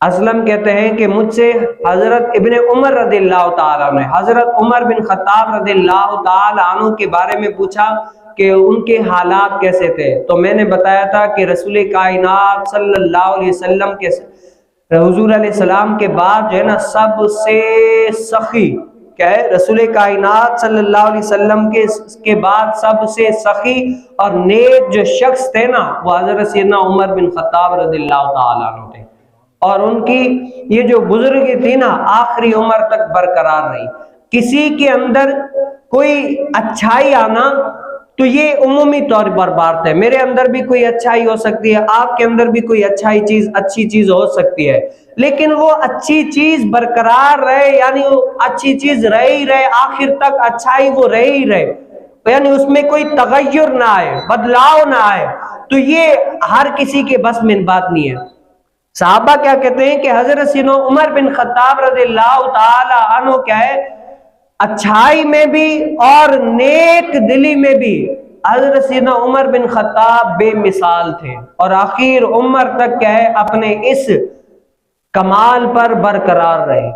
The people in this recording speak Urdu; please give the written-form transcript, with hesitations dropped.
اسلم کہتے ہیں کہ مجھ سے حضرت ابن عمر رضی اللہ تعالیٰ نے حضرت عمر بن خطاب رضی اللہ تعالیٰ عنہ کے بارے میں پوچھا کہ ان کے حالات کیسے تھے، تو میں نے بتایا تھا کہ رسول کائنات صلی اللہ علیہ وسلم کے حضور علیہ السلام کے بعد جو ہے نا سب سے سخی کیا ہے، رسول کائنات صلی اللہ علیہ وسلم کے بعد سب سے سخی اور نیک جو شخص تھے نا وہ حضرت سیدنا عمر بن خطاب رضی اللہ تعالیٰ عنہ تھے، اور ان کی یہ جو بزرگی تھی نا آخری عمر تک برقرار رہی۔ کسی کے اندر کوئی اچھائی آنا تو یہ عمومی طور پر بات ہے، میرے اندر بھی کوئی اچھائی ہو سکتی ہے، آپ کے اندر بھی کوئی اچھی چیز ہو سکتی ہے، لیکن وہ اچھی چیز برقرار رہے، یعنی وہ اچھی چیز رہے ہی رہے، آخر تک اچھائی وہ رہے ہی رہے، یعنی اس میں کوئی تغیر نہ آئے، بدلاؤ نہ آئے، تو یہ ہر کسی کے بس میں بات نہیں ہے۔ صحابہ کیا کہتے ہیں کہ حضرت سیدنا عمر بن خطاب رضی اللہ تعالی عنہ کیا ہے، اچھائی میں بھی اور نیک دلی میں بھی حضرت سیدنا عمر بن خطاب بے مثال تھے، اور آخر عمر تک کیا ہے اپنے اس کمال پر برقرار رہے۔